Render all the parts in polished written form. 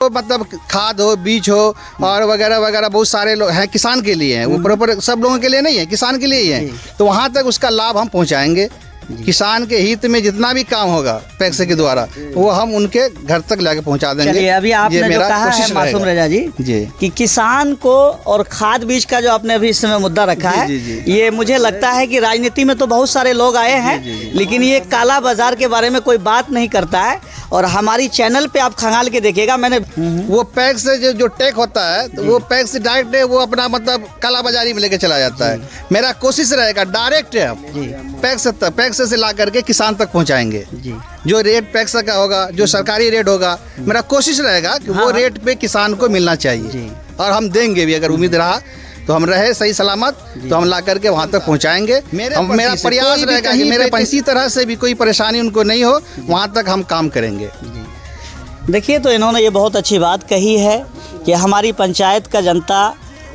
तो मतलब खाद हो, बीज हो और वगैरह वगैरह बहुत सारे लोग हैं किसान के लिए हैं, वो प्रॉपर सब लोगों के लिए नहीं है, किसान के लिए ही है। तो वहाँ तक उसका लाभ हम पहुँचाएंगे। किसान के हित में जितना भी काम होगा पैक्स के द्वारा वो हम उनके घर तक लाके पहुंचा देंगे। चलिए, अभी आपने जो कहा है मासूम रजा जी कि किसान को और खाद बीज का जो आपने अभी इस समय मुद्दा रखा है, ये मुझे लगता है कि राजनीति में तो बहुत सारे लोग आए हैं, लेकिन ये काला बाजार के बारे में कोई बात नहीं करता है। और हमारी चैनल पे आप खंगाल के देखिएगा, मैंने वो पैक्स से जो टेक होता है तो वो पैक्स डायरेक्ट वो अपना मतलब काला बाजारी में लेके चला जाता है। मेरा कोशिश रहेगा डायरेक्ट पैक्स से ला करके किसान तक पहुंचाएंगे। जो रेट पैक्स का होगा, जो सरकारी रेट होगा, मेरा कोशिश रहेगा कि वो रेट पे किसान को मिलना चाहिए और हम देंगे भी। अगर उम्मीद रहा तो हम रहे सही सलामत तो हम ला करके वहाँ तक पहुँचाएंगे। मेरा प्रयास रहेगा कि मेरे किसी तरह से भी कोई परेशानी उनको नहीं हो, वहाँ तक हम काम करेंगे। देखिए, तो इन्होंने ये बहुत अच्छी बात कही है कि हमारी पंचायत का जनता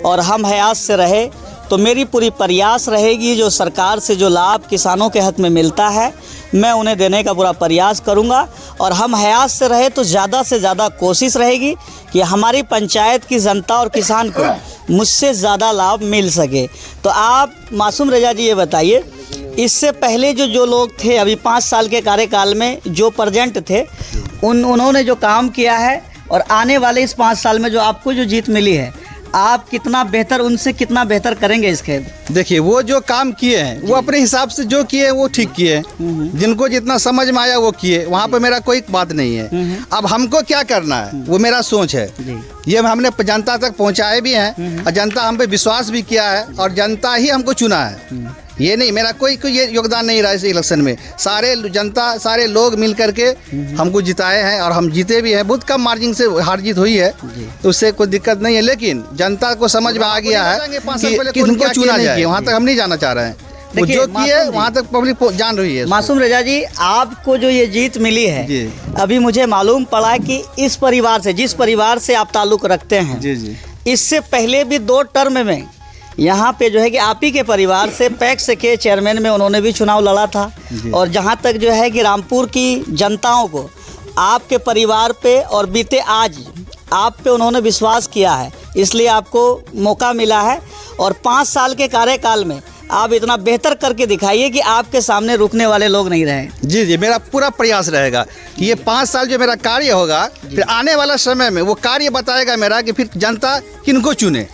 और हम हयात से रहे तो मेरी पूरी प्रयास रहेगी जो सरकार से जो लाभ किसानों के हक में मिलता है मैं उन्हें देने का पूरा प्रयास करूंगा। और हम हयात से रहे तो ज़्यादा से ज़्यादा कोशिश रहेगी कि हमारी पंचायत की जनता और किसान को मुझसे ज़्यादा लाभ मिल सके। तो आप मासूम रजा जी ये बताइए, इससे पहले जो लोग थे अभी 5 साल के कार्यकाल में जो प्रेजेंट थे उन्होंने जो काम किया है और आने वाले इस 5 साल में जो आपको जो जीत मिली है, आप कितना बेहतर उनसे कितना बेहतर करेंगे इसके? देखिए, वो जो काम किए हैं वो अपने हिसाब से जो किए वो ठीक किए हैं, जिनको जितना समझ में आया वो किए, वहाँ पे मेरा कोई बात नहीं है। अब हमको क्या करना है वो मेरा सोच है, ये हमने जनता तक पहुँचाए भी हैं और जनता हम पे विश्वास भी किया है और जनता ही हमको चुना है। ये नहीं मेरा कोई ये योगदान नहीं रहा इस इलेक्शन में, सारे जनता सारे लोग मिल करके हमको जिताए हैं और हम जीते भी हैं। बहुत कम मार्जिन से हार जीत हुई है तो उससे कोई दिक्कत नहीं है, लेकिन जनता को समझ में आ गया है कि उनको चुना जाए। वहाँ तक हम नहीं जाना चाह रहे हैं, वो जो किए वहाँ तक पब्लिक जान रही है। मासूम रजा जी, आपको जो ये जीत मिली है अभी मुझे मालूम पड़ा कि इस परिवार से जिस परिवार से आप ताल्लुक़ रखते हैं, इससे पहले भी 2 टर्म में यहाँ पे जो है कि आप ही के परिवार से पैक्स के चेयरमैन में उन्होंने भी चुनाव लड़ा था। और जहाँ तक जो है कि रामपुर की जनताओं को आपके परिवार पे और बीते आज आप पे उन्होंने विश्वास किया है, इसलिए आपको मौका मिला है। और 5 साल के कार्यकाल में आप इतना बेहतर करके दिखाइए कि आपके सामने रुकने वाले लोग नहीं रहे। जी, मेरा पूरा प्रयास रहेगा कि ये 5 साल जो मेरा कार्य होगा, फिर आने वाला समय में वो कार्य बताएगा मेरा कि फिर जनता किनको चुने,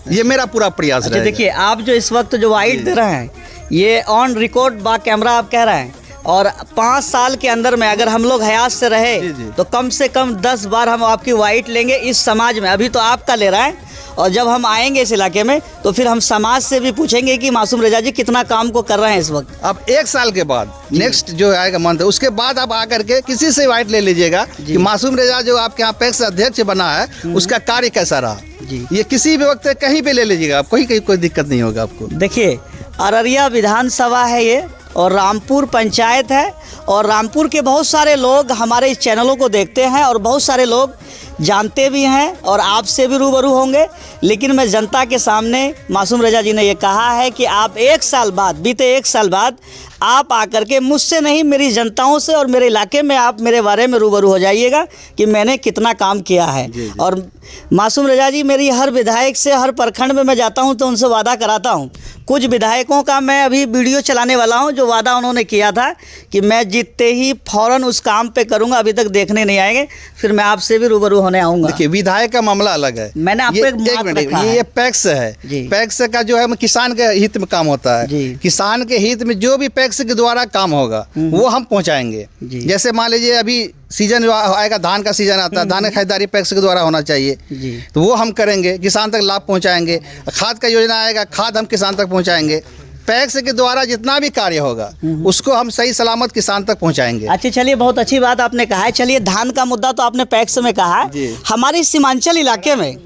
ये मेरा पूरा प्रयास रहेगा। देखिए, आप जो इस वक्त जो वाइट दे रहे हैं ये ऑन रिकॉर्ड बा कैमरा आप कह रहे हैं, और 5 साल के अंदर में अगर हम लोग हयात से रहे तो कम से कम 10 बार हम आपकी वाइट लेंगे इस समाज में। अभी तो आपका ले रहा है और जब हम आएंगे इस इलाके में तो फिर हम समाज से भी पूछेंगे कि मासूम रजा जी कितना काम को कर रहे हैं इस वक्त। अब 1 साल के बाद नेक्स्ट जो आएगा मंथ, उसके बाद आप आकर के किसी से वाइट ले लीजिएगा कि मासूम रजा जो आपके यहाँ पैक्स अध्यक्ष बना है उसका कार्य कैसा रहा। ये किसी भी वक्त कहीं पे ले लीजिएगा आप, कोई दिक्कत नहीं होगा आपको। देखिए, अररिया विधानसभा है ये और रामपुर पंचायत है, और रामपुर के बहुत सारे लोग हमारे इस चैनलों को देखते हैं और बहुत सारे लोग जानते भी हैं और आपसे भी रूबरू होंगे। लेकिन मैं जनता के सामने मासूम रजा जी ने ये कहा है कि आप 1 साल बाद, बीते 1 साल बाद आप आकर के मुझसे नहीं मेरी जनताओं से और मेरे इलाके में आप मेरे बारे में रूबरू हो जाइएगा कि मैंने कितना काम किया है। और मासूम रजा जी, मेरी हर विधायक से हर प्रखंड में मैं जाता हूं तो उनसे वादा कराता हूं। कुछ विधायकों का मैं अभी वीडियो चलाने वाला हूं जो वादा उन्होंने किया था कि मैं जीतते ही फ़ौरन उस काम पे करूंगा, अभी तक देखने नहीं आएंगे, फिर मैं आपसे भी रूबरू होने आऊँगा। देखिए, विधायक का मामला अलग है, मैंने आपको एक मिनट, ये पैक्स है, पैक्स का जो है किसान के हित में काम होता है। किसान के हित में जो भी पैक्स के द्वारा काम होगा वो हम पहुंचाएंगे। जैसे मान लीजिए अभी सीजन आएगा, धान का सीजन आता है, धान की खरीदारी पैक्स के द्वारा होना चाहिए, तो वो हम करेंगे, किसान तक लाभ पहुंचाएंगे। खाद का योजना आएगा, खाद हम किसान तक पहुंचाएंगे। पैक्स के द्वारा जितना भी कार्य होगा उसको हम सही सलामत किसान तक पहुंचाएंगे। अच्छा, चलिए, बहुत अच्छी बात आपने कहा है। चलिए, धान का मुद्दा तो आपने पैक्स में कहा है। हमारे सीमांचल इलाके में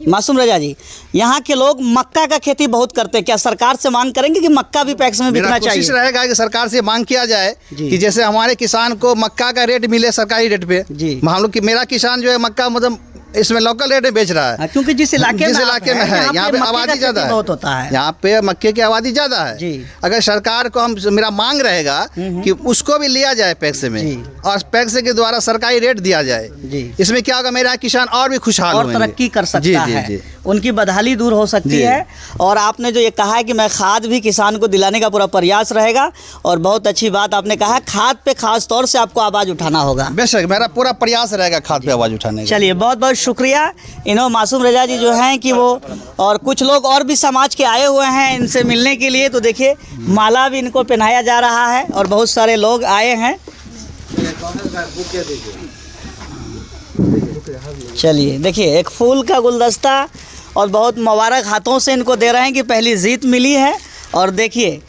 मासूम रजा जी, यहाँ के लोग मक्का का खेती बहुत करते हैं, क्या सरकार से मांग करेंगे कि मक्का भी पैक्स में बिकना चाहिए? कोशिश रहेगा कि सरकार से मांग किया जाए कि जैसे हमारे किसान को मक्का का रेट मिले सरकारी रेट पे। हम लोग की मेरा किसान जो है मक्का मतलब इसमें लोकल रेट में बेच रहा है। क्योंकि जिस इलाके में है यहाँ पे आबादी ज़्यादा है, बहुत होता है, यहाँ पे मक्के की आबादी ज़्यादा है जी। अगर सरकार को हम मेरा मांग रहेगा कि उसको भी लिया जाए पैक्स में और पैक्स के द्वारा सरकारी रेट दिया जाए जी। इसमें क्या होगा, मेरा किसान और भी खुशहाल और तरक्की कर सकता है, उनकी बदहाली दूर हो सकती है। और आपने जो ये कहा है कि मैं खाद भी किसान को दिलाने का पूरा प्रयास रहेगा, और बहुत अच्छी बात आपने कहा, खाद पे खास तौर से आपको आवाज़ उठाना होगा। बेशक मेरा पूरा प्रयास रहेगा खाद पे आवाज़ उठाने का। चलिए बहुत बहुत शुक्रिया। इन्हों मासूम रजा जी जो हैं कि वो और कुछ लोग और भी समाज के आए हुए हैं इनसे मिलने के लिए, तो देखिए माला भी इनको पहनाया जा रहा है और बहुत सारे लोग आए हैं। चलिए देखिए एक फूल का गुलदस्ता और बहुत मुबारक हाथों से इनको दे रहे हैं कि पहली जीत मिली है। और देखिए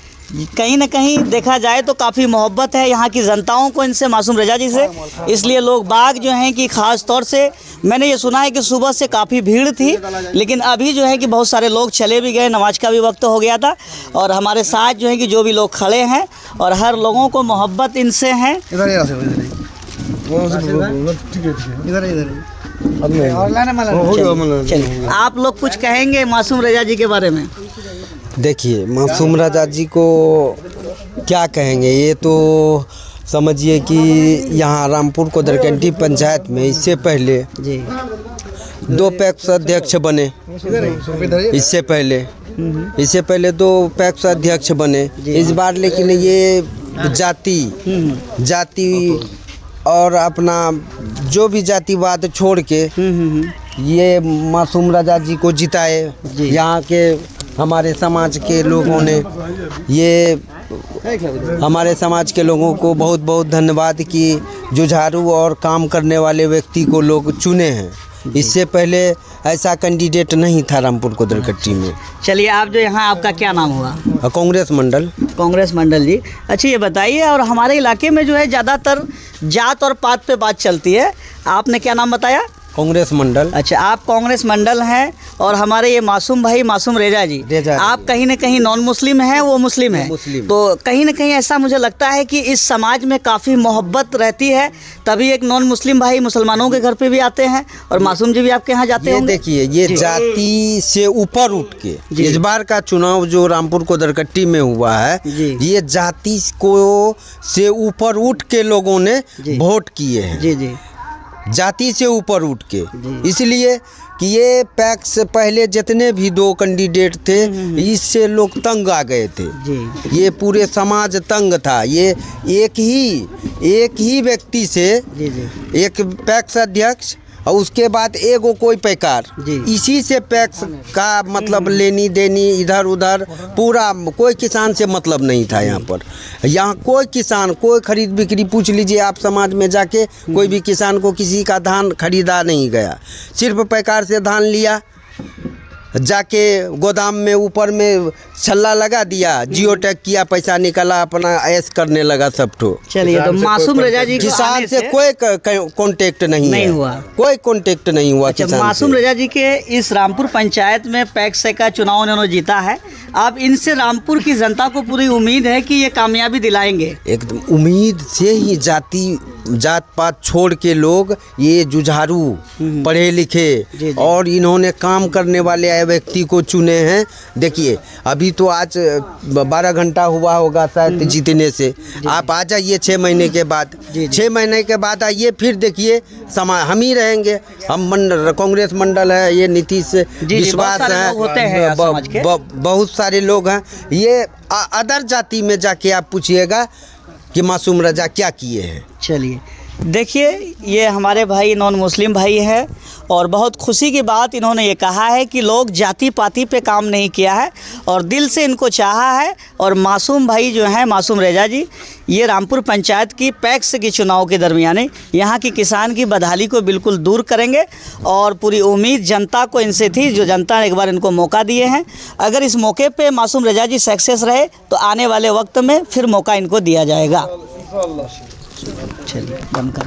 कहीं ना कहीं देखा जाए तो काफ़ी मोहब्बत है यहाँ की जनताओं को इनसे, मासूम रजा जी से, इसलिए लोग बाग जो हैं कि ख़ास तौर से मैंने ये सुना है कि सुबह से काफ़ी भीड़ थी, लेकिन अभी जो है कि बहुत सारे लोग चले भी गए, नमाज का भी वक्त हो गया था। और हमारे साथ जो है कि जो भी लोग खड़े हैं और हर लोगों को मोहब्बत इनसे है। चलिए आप लोग कुछ कहेंगे मासूम रजा जी के बारे में? देखिए मासूम रजा जी को क्या कहेंगे, ये तो समझिए कि यहाँ रामपुर कोदरकंडी पंचायत में इससे पहले जी 2 पैक्स अध्यक्ष बने, इससे पहले 2 पैक्स अध्यक्ष बने इस बार, लेकिन ये जाति और अपना जो भी जातिवाद छोड़ के ये मासूम रजा जी को जिताए। यहाँ के हमारे समाज के लोगों ने, ये हमारे समाज के लोगों को बहुत बहुत धन्यवाद कि जुझारू और काम करने वाले व्यक्ति को लोग चुने हैं। इससे पहले ऐसा कैंडिडेट नहीं था रामपुर कोदरकट्टी में। चलिए आप जो यहाँ, आपका क्या नाम हुआ? कांग्रेस मंडल जी। अच्छा ये बताइए, और हमारे इलाके में जो है ज़्यादातर जात और पात पे बात चलती है, आपने क्या नाम बताया? कांग्रेस मंडल। अच्छा आप कांग्रेस मंडल हैं, और हमारे ये मासूम भाई मासूम रेजा जी आप कहीं ना कहीं नॉन मुस्लिम हैं, वो मुस्लिम हैं, तो कहीं ना कहीं ऐसा मुझे लगता है कि इस समाज में काफ़ी मोहब्बत रहती है, तभी एक नॉन मुस्लिम भाई मुसलमानों के घर पे भी आते हैं, और मासूम जी भी आपके यहाँ जाते हैं। देखिए ये जाति से ऊपर उठ के इस बार का चुनाव जो रामपुर कोदरकट्टी में हुआ है, ये जाति को से ऊपर उठ के लोगों ने वोट किए हैं। जी जाति से ऊपर उठ के, इसलिए कि ये पैक्स से पहले जितने भी 2 कैंडिडेट थे इससे लोग तंग आ गए थे जी। ये पूरे समाज तंग था। ये एक ही व्यक्ति से एक पैक्स अध्यक्ष और उसके बाद एगो कोई पैकार, इसी से पैक्स का मतलब लेनी देनी इधर उधर, पूरा कोई किसान से मतलब नहीं था। यहाँ कोई किसान, कोई खरीद बिक्री पूछ लीजिए आप समाज में जाके, कोई भी किसान को किसी का धान खरीदा नहीं गया, सिर्फ पैकार से धान लिया, जाके गोदाम में ऊपर में छल्ला लगा दिया, जियो टैग किया, पैसा निकाला, अपना ऐश करने लगा सब ठो। चलिए तो मासूम रजा जी किसान से कोई कांटेक्ट नहीं हुआ, कोई कांटेक्ट नहीं हुआ। अच्छा मासूम रजा जी के इस रामपुर पंचायत में पैक्स का चुनाव उन्होंने जीता है, आप इनसे रामपुर की जनता को पूरी उम्मीद है कि ये कामयाबी दिलाएंगे? एकदम उम्मीद से ही जात पात छोड़ के लोग ये जुझारू पढ़े लिखे और इन्होंने काम करने वाले व्यक्ति को चुने हैं। देखिए अभी तो आज 12 घंटा हुआ होगा शायद जीतने से, आप आ जाइए 6 महीने के बाद, 6 महीने के बाद आइए, फिर देखिए हम ही रहेंगे। हम कांग्रेस मंडल है, ये नीतीश विश्वास है, बहुत सारे लोग हैं। ये अदर जाति में जाके आप पूछिएगा कि मासूम रजा क्या किए हैं। चलिए देखिए ये हमारे भाई नॉन मुस्लिम भाई हैं, और बहुत खुशी की बात इन्होंने ये कहा है कि लोग जाति पाति पे काम नहीं किया है और दिल से इनको चाहा है। और मासूम भाई जो हैं, मासूम रेजा जी, ये रामपुर पंचायत की पैक्स के चुनाव के दरमियान यहाँ की किसान की बदहाली को बिल्कुल दूर करेंगे, और पूरी उम्मीद जनता को इनसे थी, जो जनता ने एक बार इनको मौका दिए हैं। अगर इस मौके पे मासूम रेजा जी सक्सेस रहे तो आने वाले वक्त में फिर मौका इनको दिया जाएगा। चलिए बंद कर।